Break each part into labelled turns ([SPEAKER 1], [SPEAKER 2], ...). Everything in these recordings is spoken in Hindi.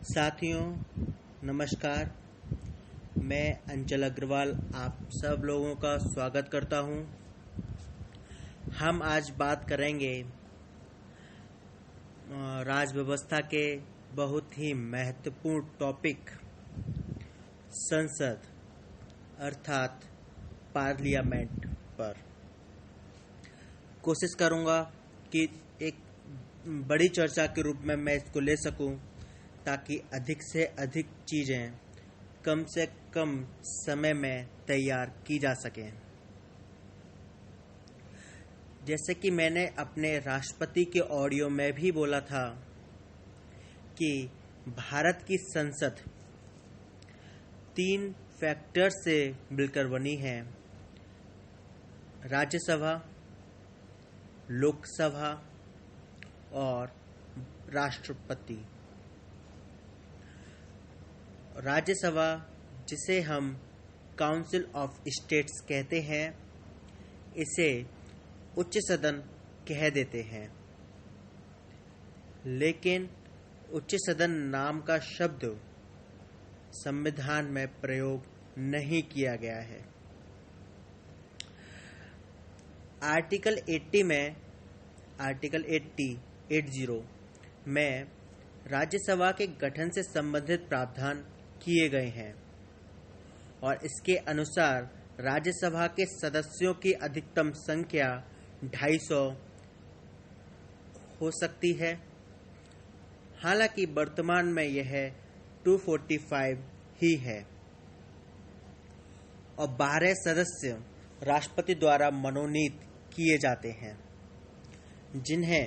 [SPEAKER 1] साथियों नमस्कार। मैं अंचल अग्रवाल आप सब लोगों का स्वागत करता हूं। हम आज बात करेंगे राज व्यवस्था के बहुत ही महत्वपूर्ण टॉपिक संसद अर्थात पार्लियामेंट पर। कोशिश करूंगा कि एक बड़ी चर्चा के रूप में मैं इसको ले सकूं ताकि अधिक से अधिक चीज़ें कम से कम समय में तैयार की जा सकें। जैसे कि मैंने अपने राष्ट्रपति के ऑडियो में भी बोला था कि भारत की संसद 3 फैक्टर से मिलकर बनी है: राज्यसभा, लोकसभा और राष्ट्रपति। राज्यसभा, जिसे हम काउंसिल ऑफ स्टेट्स कहते हैं, इसे उच्च सदन कह देते हैं, लेकिन उच्च सदन नाम का शब्द संविधान में प्रयोग नहीं किया गया है। आर्टिकल 80 में राज्यसभा के गठन से संबंधित प्रावधान किए गए हैं और इसके अनुसार राज्यसभा के सदस्यों की अधिकतम संख्या 250 हो सकती है। हालांकि वर्तमान में यह 245 ही है और 12 सदस्य राष्ट्रपति द्वारा मनोनीत किए जाते हैं, जिन्हें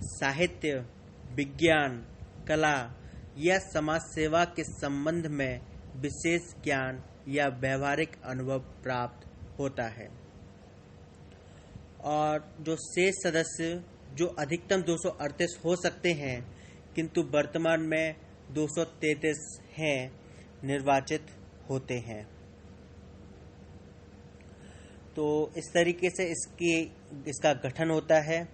[SPEAKER 1] साहित्य, विज्ञान, कला या समाज सेवा के संबंध में विशेष ज्ञान या व्यावहारिक अनुभव प्राप्त होता है। और जो शेष सदस्य जो अधिकतम 238 हो सकते हैं, किंतु वर्तमान में 233 हैं, निर्वाचित होते हैं। तो इस तरीके से इसका गठन होता है।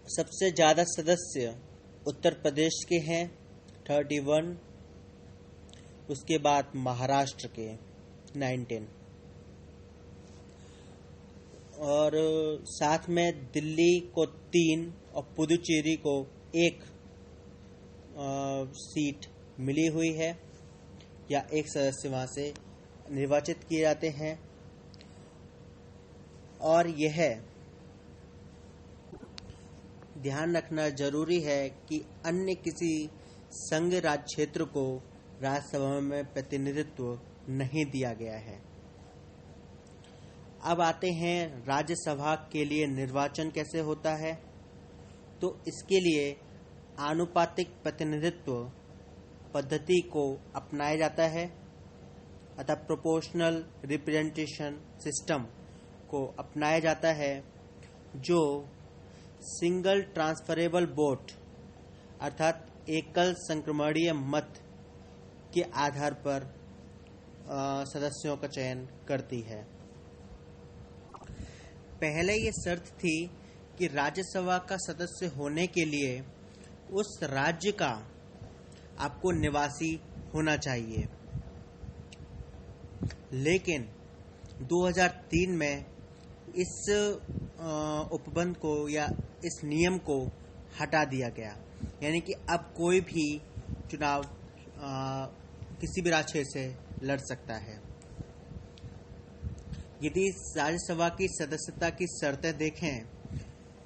[SPEAKER 1] सबसे ज़्यादा सदस्य उत्तर प्रदेश के हैं 31, उसके बाद महाराष्ट्र के 19 और साथ में दिल्ली को 3 और पुदुचेरी को 1 सीट मिली हुई है या 1 सदस्य वहाँ से निर्वाचित किए जाते हैं। और यह ध्यान रखना जरूरी है कि अन्य किसी संघ राज्य क्षेत्र को राज्यसभा में प्रतिनिधित्व नहीं दिया गया है। अब आते हैं राज्यसभा के लिए निर्वाचन कैसे होता है। तो इसके लिए आनुपातिक प्रतिनिधित्व पद्धति को अपनाया जाता है अतः प्रोपोर्शनल रिप्रेजेंटेशन सिस्टम को अपनाया जाता है, जो सिंगल ट्रांसफरेबल वोट अर्थात एकल संक्रमणीय मत के आधार पर सदस्यों का चयन करती है। पहले ये शर्त थी कि राज्यसभा का सदस्य होने के लिए उस राज्य का आपको निवासी होना चाहिए, लेकिन 2003 में इस उपबंध को या इस नियम को हटा दिया गया। यानी कि अब कोई भी चुनाव किसी भी राज्य से लड़ सकता है। यदि राज्यसभा की सदस्यता की शर्तें देखें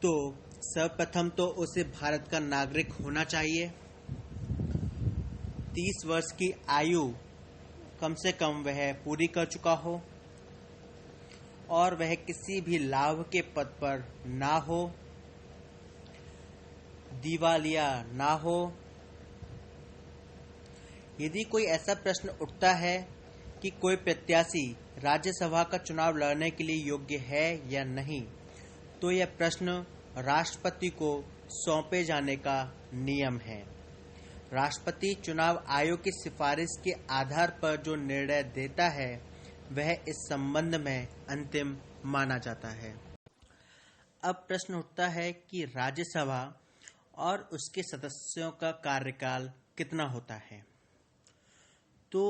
[SPEAKER 1] तो सर्वप्रथम तो उसे भारत का नागरिक होना चाहिए, 30 वर्ष की आयु कम से कम वह पूरी कर चुका हो और वह किसी भी लाभ के पद पर ना हो, दिवालिया ना हो। यदि कोई ऐसा प्रश्न उठता है कि कोई प्रत्याशी राज्यसभा का चुनाव लड़ने के लिए योग्य है या नहीं, तो यह प्रश्न राष्ट्रपति को सौंपे जाने का नियम है। राष्ट्रपति चुनाव आयोग की सिफारिश के आधार पर जो निर्णय देता है वह इस संबंध में अंतिम माना जाता है। अब प्रश्न उठता है कि राज्यसभा और उसके सदस्यों का कार्यकाल कितना होता है। तो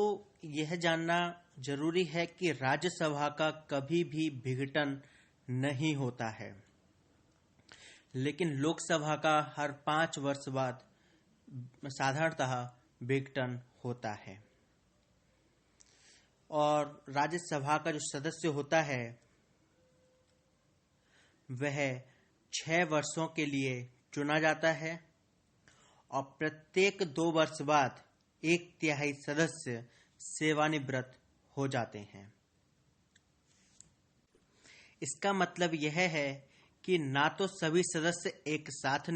[SPEAKER 1] यह जानना जरूरी है कि राज्यसभा का कभी भी विघटन नहीं होता है, लेकिन लोकसभा का हर 5 वर्ष बाद साधारणतः विघटन होता है। और राज्यसभा का जो सदस्य होता है वह 6 वर्षों के लिए चुना जाता है और प्रत्येक 2 वर्ष बाद 1/3 सदस्य सेवानिवृत्त हो जाते हैं। इसका मतलब यह है कि ना तो सभी सदस्य एक साथ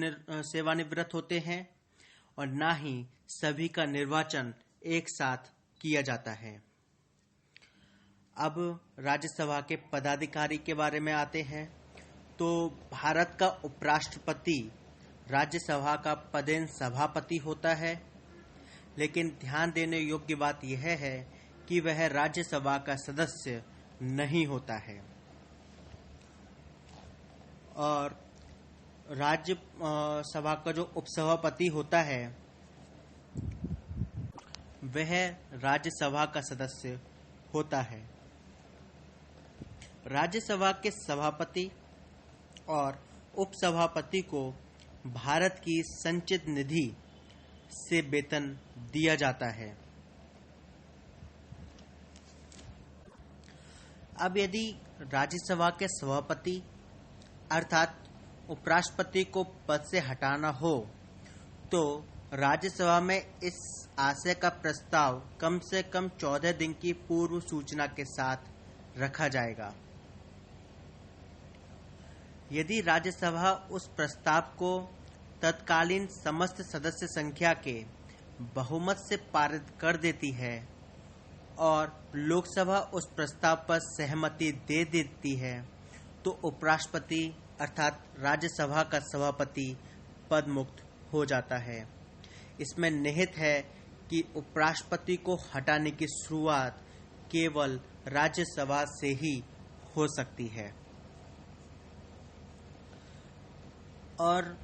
[SPEAKER 1] सेवानिवृत्त होते हैं और ना ही सभी का निर्वाचन एक साथ किया जाता है। अब राज्यसभा के पदाधिकारी के बारे में आते हैं। तो भारत का उपराष्ट्रपति राज्यसभा का पदेन सभापति होता है, लेकिन ध्यान देने योग्य बात यह है कि वह राज्यसभा का सदस्य नहीं होता है। और राज्यसभा का जो उपसभापति होता है वह राज्यसभा का सदस्य होता है। राज्यसभा के सभापति और उपसभापति को भारत की संचित निधि से वेतन दिया जाता है। अब यदि राज्यसभा के सभापति अर्थात उपराष्ट्रपति को पद से हटाना हो तो राज्यसभा में इस आशय का प्रस्ताव कम से कम 14 दिन की पूर्व सूचना के साथ रखा जाएगा। यदि राज्यसभा उस प्रस्ताव को तत्कालीन समस्त सदस्य संख्या के बहुमत से पारित कर देती है और लोकसभा उस प्रस्ताव पर सहमति दे देती है तो उपराष्ट्रपति अर्थात राज्यसभा का सभापति पद मुक्त हो जाता है। इसमें निहित है कि उपराष्ट्रपति को हटाने की शुरुआत केवल राज्यसभा से ही हो सकती है और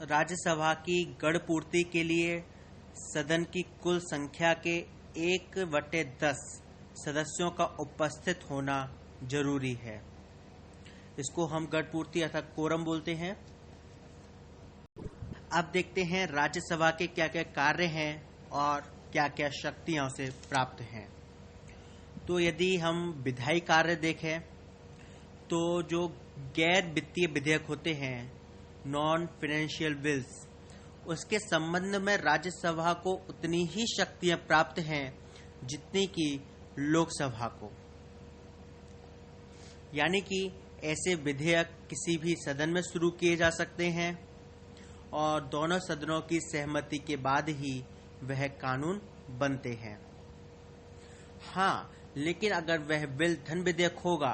[SPEAKER 1] राज्यसभा की गढ़पूर्ति के लिए सदन की कुल संख्या के 1/10 सदस्यों का उपस्थित होना जरूरी है। इसको हम गढ़पूर्ति अर्थात कोरम बोलते हैं। अब देखते हैं राज्यसभा के क्या क्या कार्य हैं और क्या क्या शक्तियां उसे प्राप्त हैं। तो यदि हम विधायी कार्य देखें तो जो गैर वित्तीय विधेयक होते हैं नॉन फाइनेंशियल बिल्स, उसके संबंध में राज्यसभा को उतनी ही शक्तियां प्राप्त हैं जितनी कि लोकसभा को। यानी कि ऐसे विधेयक किसी भी सदन में शुरू किए जा सकते हैं और दोनों सदनों की सहमति के बाद ही वह कानून बनते हैं। हाँ, लेकिन अगर वह बिल धन विधेयक होगा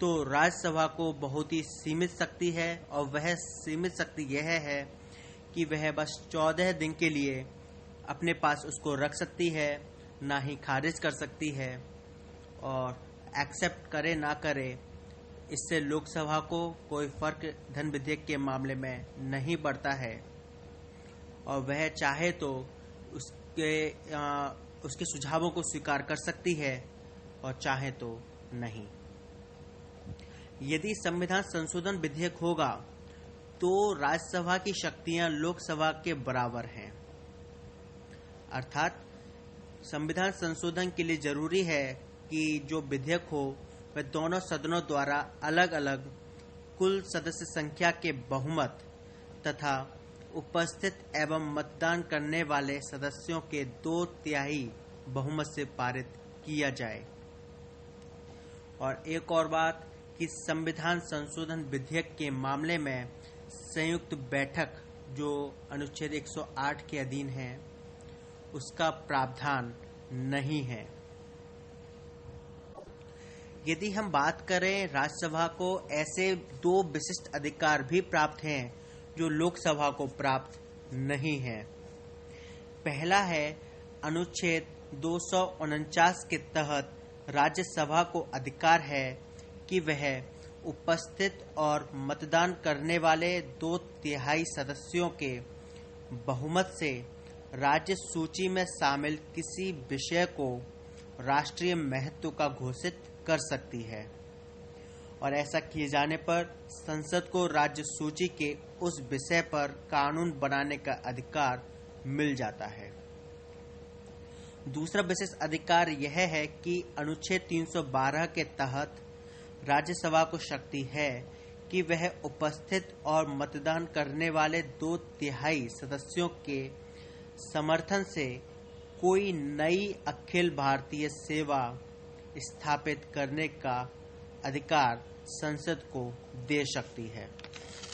[SPEAKER 1] तो राज्यसभा को बहुत ही सीमित शक्ति है और वह सीमित शक्ति यह है कि वह बस 14 दिन के लिए अपने पास उसको रख सकती है, ना ही खारिज कर सकती है। और एक्सेप्ट करे ना करे इससे लोकसभा को कोई फर्क धन विधेयक के मामले में नहीं पड़ता है और वह चाहे तो उसके सुझावों को स्वीकार कर सकती है और चाहे तो नहीं। यदि संविधान संशोधन विधेयक होगा तो राज्यसभा की शक्तियां लोकसभा के बराबर हैं। अर्थात संविधान संशोधन के लिए जरूरी है कि जो विधेयक हो वह दोनों सदनों द्वारा अलग अलग कुल सदस्य संख्या के बहुमत तथा उपस्थित एवं मतदान करने वाले सदस्यों के 2/3 बहुमत से पारित किया जाए। और एक और बात कि संविधान संशोधन विधेयक के मामले में संयुक्त बैठक जो अनुच्छेद 108 के अधीन है उसका प्रावधान नहीं है। यदि हम बात करें राज्यसभा को ऐसे 2 विशिष्ट अधिकार भी प्राप्त हैं जो लोकसभा को प्राप्त नहीं है। पहला है अनुच्छेद 249 के तहत राज्यसभा को अधिकार है कि वह उपस्थित और मतदान करने वाले 2/3 सदस्यों के बहुमत से राज्य सूची में शामिल किसी विषय को राष्ट्रीय महत्व का घोषित कर सकती है और ऐसा किए जाने पर संसद को राज्य सूची के उस विषय पर कानून बनाने का अधिकार मिल जाता है। दूसरा विशेष अधिकार यह है कि अनुच्छेद 312 के तहत राज्यसभा को शक्ति है कि वह उपस्थित और मतदान करने वाले 2/3 सदस्यों के समर्थन से कोई नई अखिल भारतीय सेवा स्थापित करने का अधिकार संसद को दे सकती है।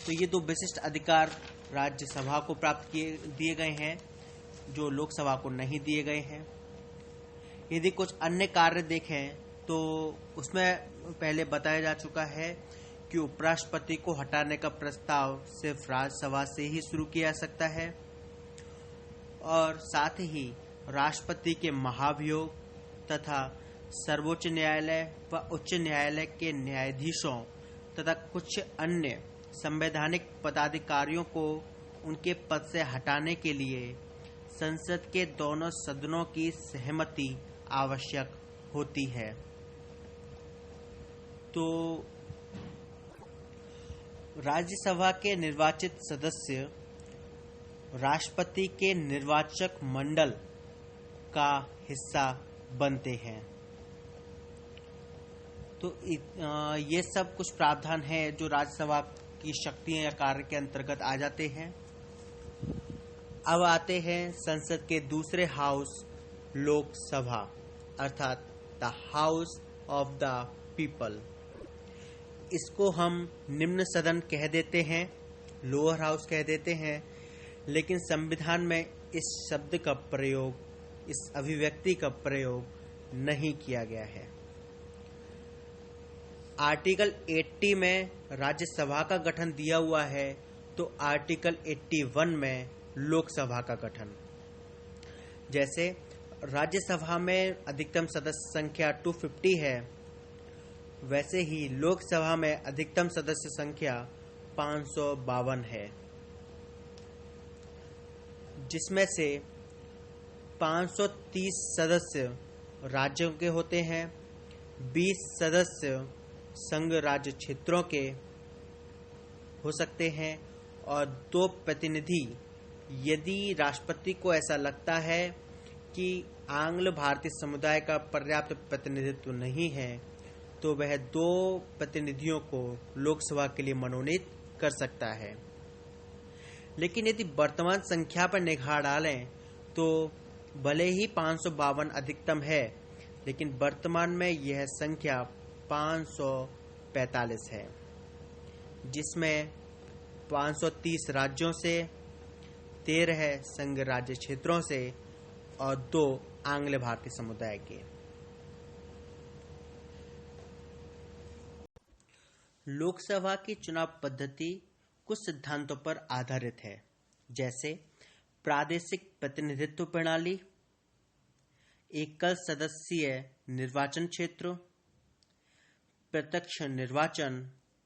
[SPEAKER 1] तो ये 2 विशिष्ट अधिकार राज्यसभा को दिए गए हैं जो लोकसभा को नहीं दिए गए हैं। यदि कुछ अन्य कार्य देखें तो उसमें पहले बताया जा चुका है कि उपराष्ट्रपति को हटाने का प्रस्ताव सिर्फ राज्यसभा से ही शुरू किया जा सकता है और साथ ही राष्ट्रपति के महाभियोग तथा सर्वोच्च न्यायालय व उच्च न्यायालय के न्यायाधीशों तथा कुछ अन्य संवैधानिक पदाधिकारियों को उनके पद से हटाने के लिए संसद के दोनों सदनों की सहमति आवश्यक होती है। तो राज्यसभा के निर्वाचित सदस्य राष्ट्रपति के निर्वाचक मंडल का हिस्सा बनते हैं। तो ये सब कुछ प्रावधान है जो राज्यसभा की शक्तियां या कार्य के अंतर्गत आ जाते हैं। अब आते हैं संसद के दूसरे हाउस लोकसभा अर्थात the house of the people. इसको हम निम्न सदन कह देते हैं, लोअर हाउस कह देते हैं, लेकिन संविधान में इस शब्द का प्रयोग, इस अभिव्यक्ति का प्रयोग नहीं किया गया है। आर्टिकल 80 में राज्यसभा का गठन दिया हुआ है तो आर्टिकल 81 में लोकसभा का गठन। जैसे राज्यसभा में अधिकतम सदस्य संख्या 250 है, वैसे ही लोकसभा में अधिकतम सदस्य संख्या 552 है, जिसमें से 530 सदस्य राज्यों के होते हैं, 20 सदस्य संघ राज्य क्षेत्रों के हो सकते हैं और 2 प्रतिनिधि यदि राष्ट्रपति को ऐसा लगता है कि आंग्ल भारतीय समुदाय का पर्याप्त प्रतिनिधित्व नहीं है तो वह 2 प्रतिनिधियों को लोकसभा के लिए मनोनीत कर सकता है। लेकिन यदि वर्तमान संख्या पर निगाह डालें तो भले ही 552 अधिकतम है, लेकिन वर्तमान में यह संख्या 545 है, जिसमें 530 राज्यों से, 13 संघ राज्य क्षेत्रों से और 2 आंग्ल भारतीय समुदाय के। लोकसभा की चुनाव पद्धति कुछ सिद्धांतों पर आधारित है, जैसे प्रादेशिक प्रतिनिधित्व प्रणाली, एकल सदस्यीय निर्वाचन क्षेत्र, प्रत्यक्ष निर्वाचन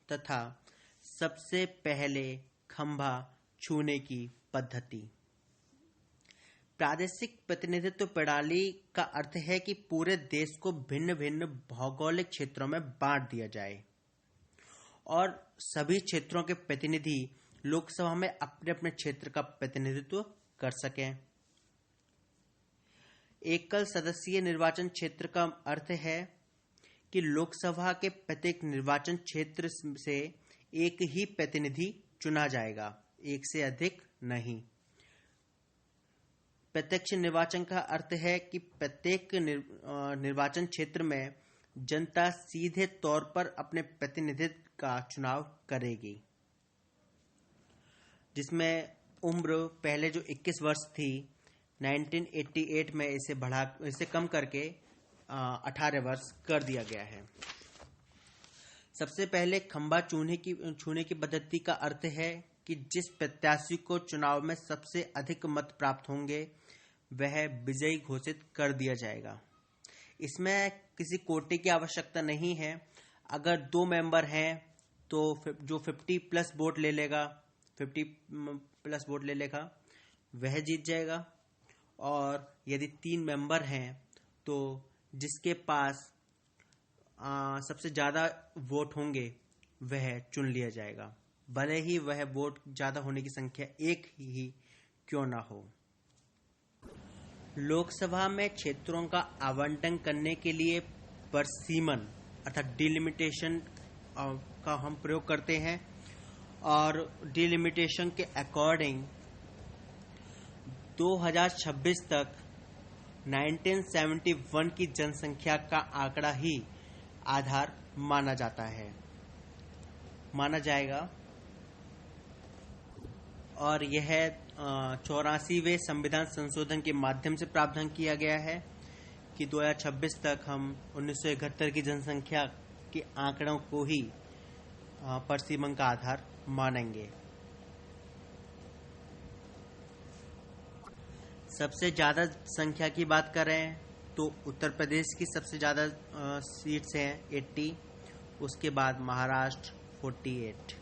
[SPEAKER 1] तथा सबसे पहले खंभा छूने की पद्धति। प्रादेशिक प्रतिनिधित्व प्रणाली का अर्थ है कि पूरे देश को भिन्न भिन्न भौगोलिक क्षेत्रों में बांट दिया जाए और सभी क्षेत्रों के प्रतिनिधि लोकसभा में अपने अपने क्षेत्र का प्रतिनिधित्व कर सकें। एकल सदस्यीय निर्वाचन क्षेत्र का अर्थ है कि लोकसभा के प्रत्येक निर्वाचन क्षेत्र से एक ही प्रतिनिधि चुना जाएगा, एक से अधिक नहीं। प्रत्यक्ष निर्वाचन का अर्थ है कि प्रत्येक निर्वाचन क्षेत्र में जनता सीधे तौर पर अपने प्रतिनिधित्व का चुनाव करेगी, जिसमें उम्र पहले जो 21 वर्ष थी 1988 में इसे कम करके 18 वर्ष कर दिया गया है। सबसे पहले खंभा छूने की पद्धति का अर्थ है कि जिस प्रत्याशी को चुनाव में सबसे अधिक मत प्राप्त होंगे वह विजयी घोषित कर दिया जाएगा। इसमें किसी कोटे की आवश्यकता नहीं है। अगर 2 मेंबर हैं तो जो 50+ वोट ले लेगा 50+ वोट ले लेगा वह जीत जाएगा। और यदि 3 मेंबर हैं तो जिसके पास सबसे ज़्यादा वोट होंगे वह चुन लिया जाएगा, भले ही वह वोट ज़्यादा होने की संख्या एक ही क्यों ना हो। लोकसभा में क्षेत्रों का आवंटन करने के लिए परसीमन अर्थात डिलिमिटेशन का हम प्रयोग करते हैं। और डिलिमिटेशन के अकॉर्डिंग 2026 तक 1971 की जनसंख्या का आंकड़ा ही आधार माना जाएगा। और यह 84वें संविधान संशोधन के माध्यम से प्रावधान किया गया है कि 2026 तक हम 1971 की जनसंख्या के आंकड़ों को ही परसीमन का आधार मानेंगे। सबसे ज़्यादा संख्या की बात करें तो उत्तर प्रदेश की सबसे ज़्यादा सीट्स हैं 80, उसके बाद महाराष्ट्र 48।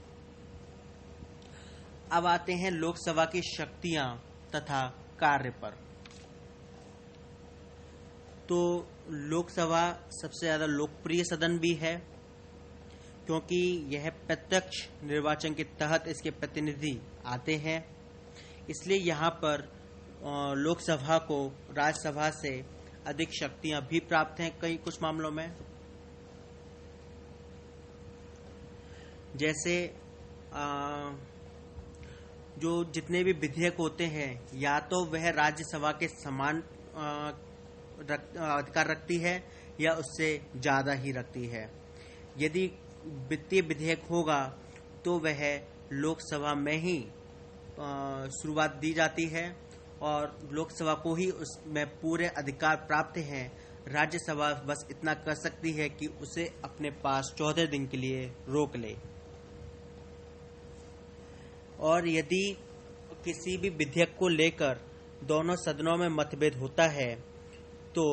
[SPEAKER 1] अब आते हैं लोकसभा की शक्तियां तथा कार्य पर। तो लोकसभा सबसे ज़्यादा लोकप्रिय सदन भी है क्योंकि यह प्रत्यक्ष निर्वाचन के तहत इसके प्रतिनिधि आते हैं, इसलिए यहाँ पर लोकसभा को राज्यसभा से अधिक शक्तियां भी प्राप्त हैं कुछ मामलों में। जैसे जो जितने भी विधेयक होते हैं या तो वह राज्यसभा के समान अधिकार रखती है या उससे ज़्यादा ही रखती है। यदि वित्तीय विधेयक होगा तो वह लोकसभा में ही शुरुआत दी जाती है और लोकसभा को ही उसमें पूरे अधिकार प्राप्त हैं। राज्यसभा बस इतना कर सकती है कि उसे अपने पास 14 दिन के लिए रोक ले। और यदि किसी भी विधेयक को लेकर दोनों सदनों में मतभेद होता है तो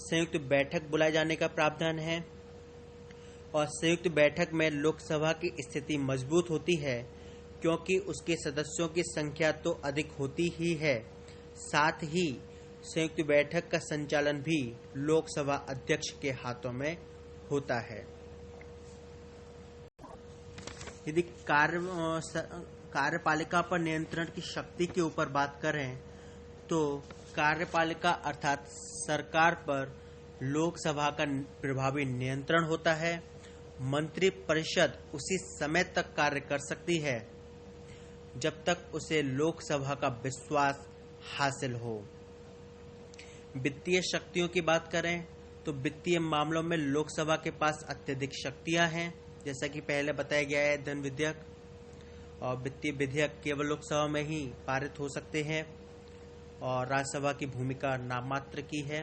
[SPEAKER 1] संयुक्त बैठक बुलाए जाने का प्रावधान है। और संयुक्त बैठक में लोकसभा की स्थिति मजबूत होती है क्योंकि उसके सदस्यों की संख्या तो अधिक होती ही है, साथ ही संयुक्त बैठक का संचालन भी लोकसभा अध्यक्ष के हाथों में होता है। यदि कार्यपालिका पर नियंत्रण की शक्ति के ऊपर बात करें तो कार्यपालिका अर्थात सरकार पर लोकसभा का प्रभावी नियंत्रण होता है। मंत्रिपरिषद उसी समय तक कार्य कर सकती है जब तक उसे लोकसभा का विश्वास हासिल हो। वित्तीय शक्तियों की बात करें तो वित्तीय मामलों में लोकसभा के पास अत्यधिक शक्तियां हैं, जैसा कि पहले बताया गया है धन विधेयक। और वित्तीय विधेयक केवल लोकसभा में ही पारित हो सकते हैं और राज्यसभा की भूमिका नाममात्र की है।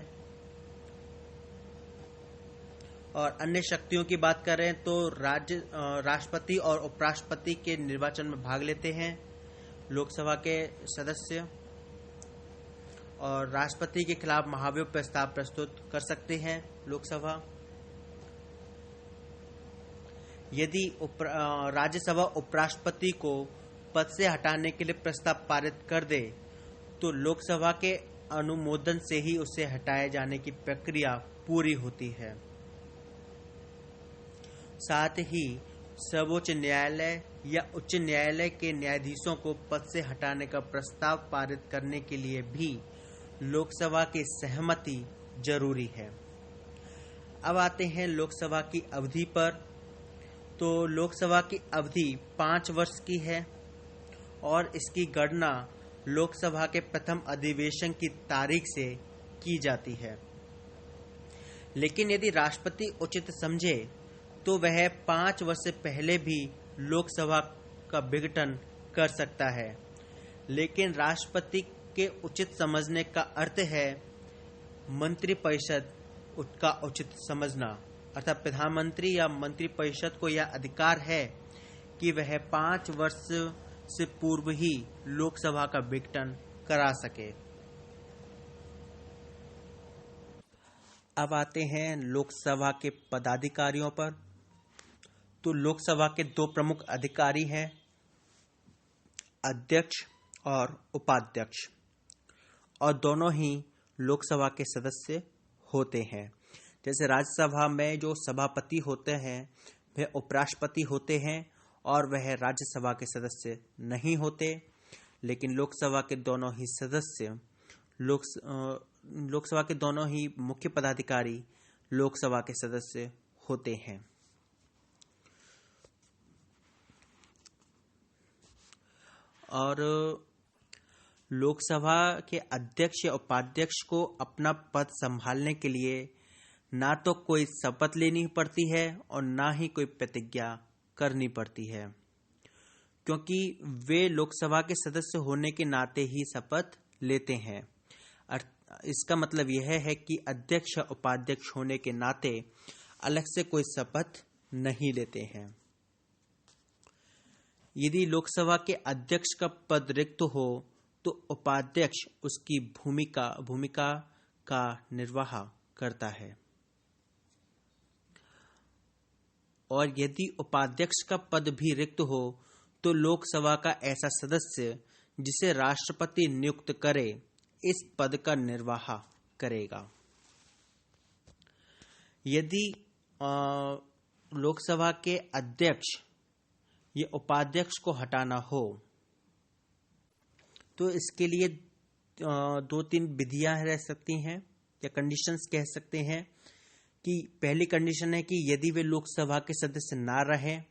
[SPEAKER 1] और अन्य शक्तियों की बात करें तो राष्ट्रपति और उपराष्ट्रपति के निर्वाचन में भाग लेते हैं लोकसभा के सदस्य, और राष्ट्रपति के खिलाफ महाभियोग प्रस्ताव प्रस्तुत कर सकते हैं लोकसभा। यदि राज्यसभा उपराष्ट्रपति को पद से हटाने के लिए प्रस्ताव पारित कर दे तो लोकसभा के अनुमोदन से ही उसे हटाए जाने की प्रक्रिया पूरी होती है। साथ ही सर्वोच्च न्यायालय या उच्च न्यायालय के न्यायाधीशों को पद से हटाने का प्रस्ताव पारित करने के लिए भी लोकसभा की सहमति जरूरी है। अब आते हैं लोकसभा की अवधि पर। तो लोकसभा की अवधि 5 वर्ष की है और इसकी गणना लोकसभा के प्रथम अधिवेशन की तारीख से की जाती है। लेकिन यदि राष्ट्रपति उचित समझे तो वह 5 वर्ष से पहले भी लोकसभा का विघटन कर सकता है। लेकिन राष्ट्रपति के उचित समझने का अर्थ है मंत्रिपरिषद का उचित समझना, अर्थात प्रधानमंत्री या मंत्रिपरिषद को यह अधिकार है कि वह 5 वर्ष से पूर्व ही लोकसभा का विघटन करा सके। अब आते हैं लोकसभा के पदाधिकारियों पर। तो लोकसभा के दो प्रमुख अधिकारी हैं, अध्यक्ष और उपाध्यक्ष, और दोनों ही लोकसभा के सदस्य होते हैं। जैसे राज्यसभा में जो सभापति होते हैं वह उपराष्ट्रपति होते हैं और वह राज्यसभा के सदस्य नहीं होते, लेकिन लोकसभा के दोनों ही सदस्य लोकसभा के दोनों ही मुख्य पदाधिकारी लोकसभा के सदस्य होते हैं। और लोकसभा के अध्यक्ष या उपाध्यक्ष को अपना पद संभालने के लिए ना तो कोई शपथ लेनी पड़ती है और ना ही कोई प्रतिज्ञा करनी पड़ती है, क्योंकि वे लोकसभा के सदस्य होने के नाते ही शपथ लेते हैं। इसका मतलब यह है कि अध्यक्ष या उपाध्यक्ष होने के नाते अलग से कोई शपथ नहीं लेते हैं। यदि लोकसभा के अध्यक्ष का पद रिक्त हो तो उपाध्यक्ष उसकी भूमिका का निर्वाह करता है, और यदि उपाध्यक्ष का पद भी रिक्त हो तो लोकसभा का ऐसा सदस्य जिसे राष्ट्रपति नियुक्त करे इस पद का निर्वाह करेगा। यदि लोकसभा के अध्यक्ष या उपाध्यक्ष को हटाना हो तो इसके लिए दो तीन विधियां रह सकती हैं या कंडीशंस कह सकते हैं। कि पहली कंडीशन है कि यदि वे लोकसभा के सदस्य ना रहें,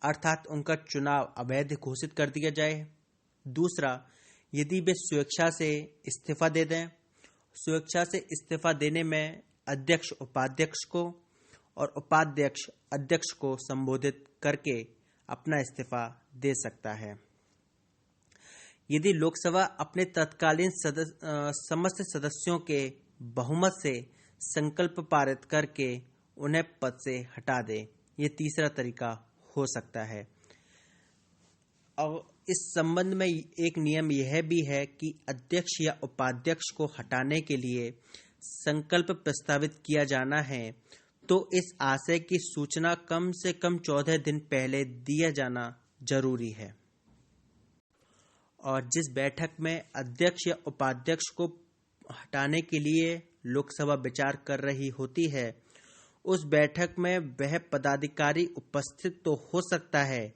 [SPEAKER 1] अर्थात उनका चुनाव अवैध घोषित कर दिया जाए। दूसरा, यदि वे स्वेच्छा से इस्तीफा दे दें। स्वेच्छा से इस्तीफा देने में अध्यक्ष उपाध्यक्ष को और उपाध्यक्ष अध्यक्ष को संबोधित करके अपना इस्तीफा दे सकता है। यदि लोकसभा अपने तत्कालीन समस्त सदस्यों के बहुमत से संकल्प पारित करके उन्हें पद से हटा दे, ये तीसरा तरीका हो सकता है। और इस संबंध में एक नियम यह भी है कि अध्यक्ष या उपाध्यक्ष को हटाने के लिए संकल्प प्रस्तावित किया जाना है तो इस आशय की सूचना कम से कम 14 दिन पहले दिया जाना जरूरी है। और जिस बैठक में अध्यक्ष या उपाध्यक्ष को हटाने के लिए लोकसभा विचार कर रही होती है, उस बैठक में वह पदाधिकारी उपस्थित तो हो सकता है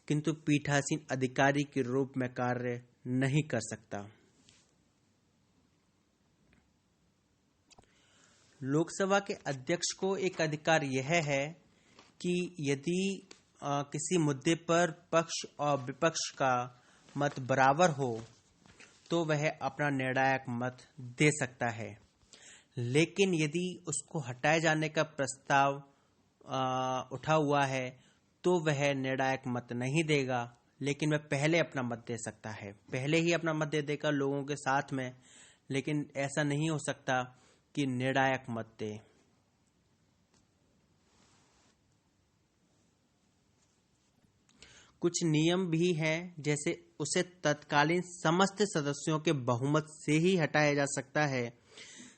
[SPEAKER 1] किंतु पीठासीन अधिकारी के रूप में कार्य नहीं कर सकता। लोकसभा के अध्यक्ष को एक अधिकार यह है कि यदि किसी मुद्दे पर पक्ष और विपक्ष का मत बराबर हो तो वह अपना निर्णायक मत दे सकता है, लेकिन यदि उसको हटाए जाने का प्रस्ताव उठा हुआ है तो वह निर्णायक मत नहीं देगा, लेकिन वह पहले अपना मत दे सकता है। पहले ही अपना मत दे देगा लोगों के साथ में, लेकिन ऐसा नहीं हो सकता कि निर्णायक मत दे। कुछ नियम भी हैं, जैसे उसे तत्कालीन समस्त सदस्यों के बहुमत से ही हटाया जा सकता है,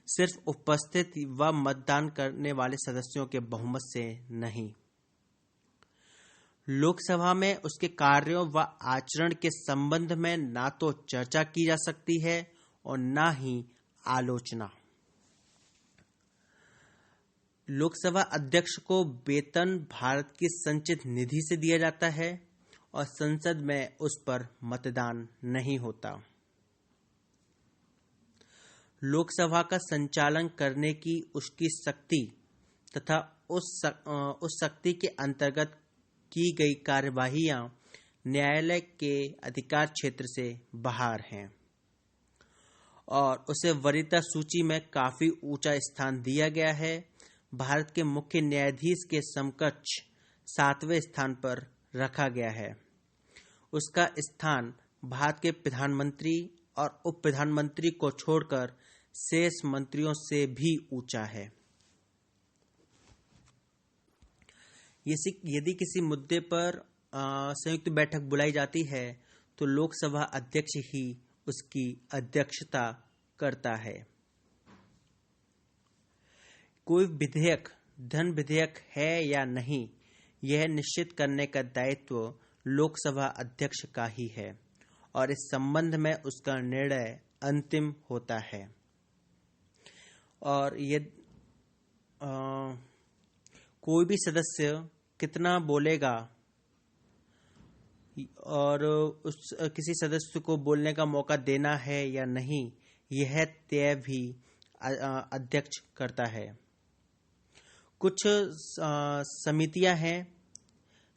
[SPEAKER 1] सिर्फ उपस्थित व मतदान करने वाले सदस्यों के बहुमत से नहीं। लोकसभा में उसके कार्यों व आचरण के संबंध में ना तो चर्चा की जा सकती है और ना ही आलोचना। लोकसभा अध्यक्ष को वेतन भारत की संचित निधि से दिया जाता है और संसद में उस पर मतदान नहीं होता। लोकसभा का संचालन करने की उसकी शक्ति तथा उस शक्ति के अंतर्गत की गई कार्यवाहियां न्यायालय के अधिकार क्षेत्र से बाहर हैं और उसे वरीयता सूची में काफी ऊंचा स्थान दिया गया है। भारत के मुख्य न्यायाधीश के समकक्ष 7वें स्थान पर रखा गया है। उसका स्थान भारत के प्रधानमंत्री और उप प्रधानमंत्री को छोड़कर शेष मंत्रियों से भी ऊंचा है। यदि किसी मुद्दे पर संयुक्त बैठक बुलाई जाती है तो लोकसभा अध्यक्ष ही उसकी अध्यक्षता करता है। कोई विधेयक धन विधेयक है या नहीं, यह निश्चित करने का दायित्व लोकसभा अध्यक्ष का ही है और इस संबंध में उसका निर्णय अंतिम होता है। और ये कोई भी सदस्य कितना बोलेगा और किसी सदस्य को बोलने का मौका देना है या नहीं, यह तय भी अध्यक्ष करता है। कुछ समितियां हैं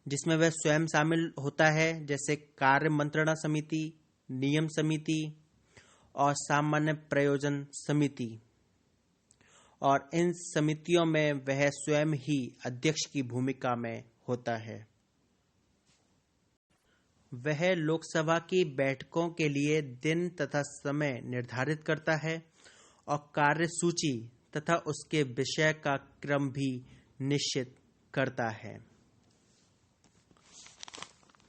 [SPEAKER 1] जिसमें वह स्वयं शामिल होता है, जैसे कार्य मंत्रणा समिति, नियम समिति और सामान्य प्रयोजन समिति। और इन समितियों में वह स्वयं ही अध्यक्ष की भूमिका में होता है। वह लोकसभा की बैठकों के लिए दिन तथा समय निर्धारित करता है और कार्यसूची तथा उसके विषय का क्रम भी निश्चित करता है।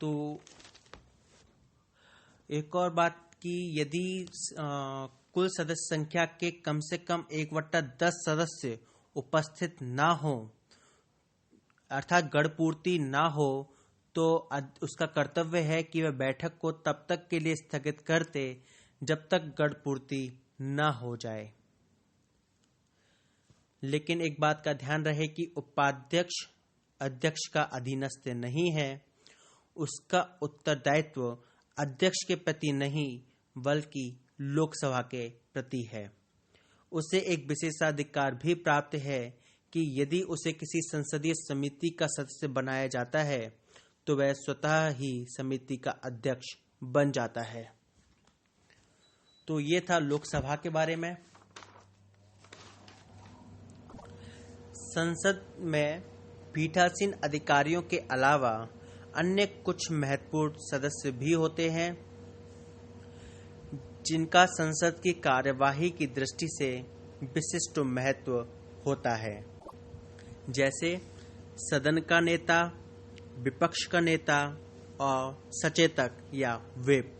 [SPEAKER 1] तो एक और बात कि यदि कुल सदस्य संख्या के कम से कम 1/10 सदस्य उपस्थित ना हो, अर्थात गणपूर्ति ना हो, तो उसका कर्तव्य है कि वह बैठक को तब तक के लिए स्थगित करते जब तक गणपूर्ति ना हो जाए। लेकिन एक बात का ध्यान रहे कि उपाध्यक्ष अध्यक्ष का अधीनस्थ नहीं है। उसका उत्तरदायित्व अध्यक्ष के प्रति नहीं बल्कि लोकसभा के प्रति है। उसे एक विशेषाधिकार भी प्राप्त है कि यदि उसे किसी संसदीय समिति का सदस्य बनाया जाता है तो वह स्वतः ही समिति का अध्यक्ष बन जाता है। तो ये था लोकसभा के बारे में। संसद में पीठासीन अधिकारियों के अलावा अन्य कुछ महत्वपूर्ण सदस्य भी होते हैं जिनका संसद की कार्यवाही की दृष्टि से विशिष्ट महत्व होता है, जैसे सदन का नेता, विपक्ष का नेता और सचेतक या व्हिप।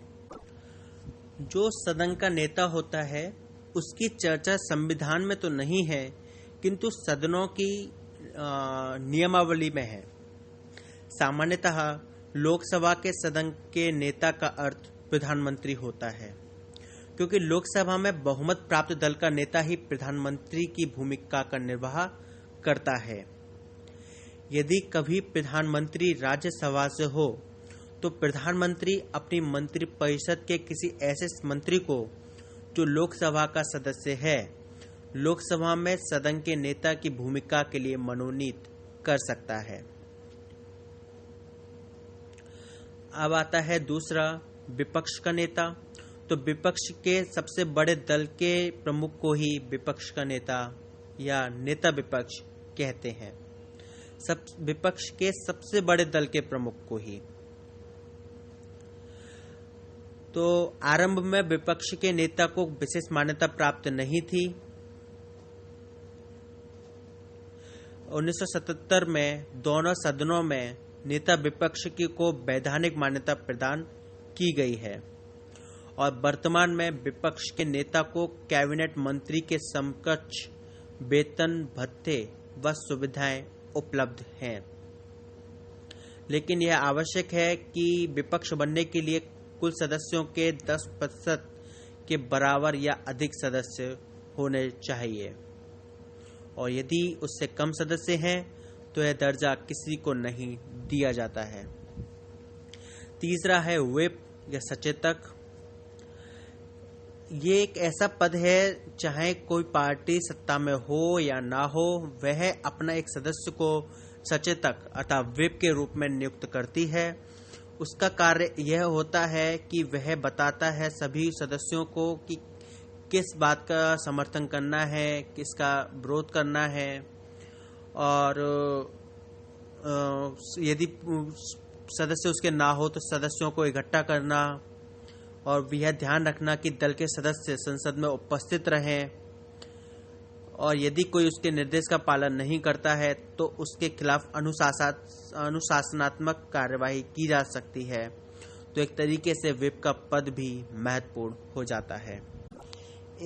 [SPEAKER 1] जो सदन का नेता होता है उसकी चर्चा संविधान में तो नहीं है, किंतु सदनों की नियमावली में है। सामान्यतः लोकसभा के सदन के नेता का अर्थ प्रधानमंत्री होता है, क्योंकि लोकसभा में बहुमत प्राप्त दल का नेता ही प्रधानमंत्री की भूमिका का निर्वाह करता है। यदि कभी प्रधानमंत्री राज्यसभा से हो तो प्रधानमंत्री अपनी मंत्रिपरिषद के किसी ऐसे मंत्री को जो लोकसभा का सदस्य है, लोकसभा में सदन के नेता की भूमिका के लिए मनोनीत कर सकता है। अब आता है दूसरा, विपक्ष का नेता। तो विपक्ष के सबसे बड़े दल के प्रमुख को ही विपक्ष का नेता या नेता विपक्ष कहते हैं। विपक्ष के सबसे बड़े दल के प्रमुख को ही। तो आरंभ में विपक्ष के नेता को विशेष मान्यता प्राप्त नहीं थी। 1977 में दोनों सदनों में नेता विपक्ष को वैधानिक मान्यता प्रदान की गई है और वर्तमान में विपक्ष के नेता को कैबिनेट मंत्री के समकक्ष वेतन, भत्ते व सुविधाएं उपलब्ध हैं। लेकिन यह आवश्यक है कि विपक्ष बनने के लिए कुल सदस्यों के 10% के बराबर या अधिक सदस्य होने चाहिए और यदि उससे कम सदस्य हैं तो यह दर्जा किसी को नहीं दिया जाता है। तीसरा है व्हिप या सचेतक। ये एक ऐसा पद है, चाहे कोई पार्टी सत्ता में हो या ना हो, वह अपना एक सदस्य को सचेतक अर्थात व्हिप के रूप में नियुक्त करती है। उसका कार्य यह होता है कि वह बताता है सभी सदस्यों को कि किस बात का समर्थन करना है, किसका विरोध करना है और यदि सदस्य उसके ना हो तो सदस्यों को इकट्ठा करना और यह ध्यान रखना कि दल के सदस्य संसद में उपस्थित रहें और यदि कोई उसके निर्देश का पालन नहीं करता है तो उसके खिलाफ अनुशासनात्मक कार्यवाही की जा सकती है। तो एक तरीके से व्हिप का पद भी महत्वपूर्ण हो जाता है।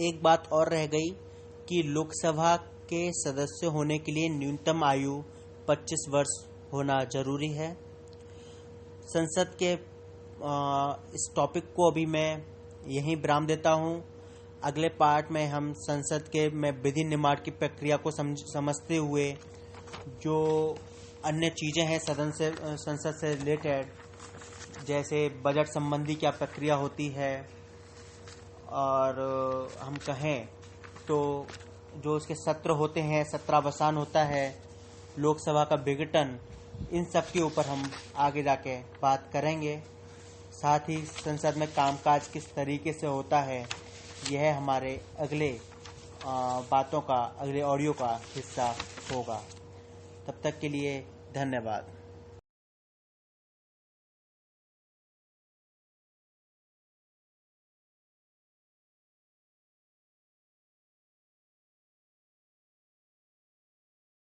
[SPEAKER 1] एक बात और रह गई कि लोकसभा के सदस्य होने के लिए न्यूनतम आयु 25 वर्ष होना जरूरी है। संसद के इस टॉपिक को अभी मैं यहीं विराम देता हूं। अगले पार्ट में हम संसद के में विधि निर्माण की प्रक्रिया को समझते हुए जो अन्य चीजें हैं संसद से रिलेटेड, जैसे बजट संबंधी क्या प्रक्रिया होती है, और हम कहें तो जो उसके सत्र होते हैं, सत्रावसान होता है, लोकसभा का विघटन, इन सब के ऊपर हम आगे जाके बात करेंगे। साथ ही संसद में कामकाज किस तरीके से होता है, यह हमारे अगले बातों का, अगले ऑडियो का हिस्सा होगा। तब तक के लिए धन्यवाद।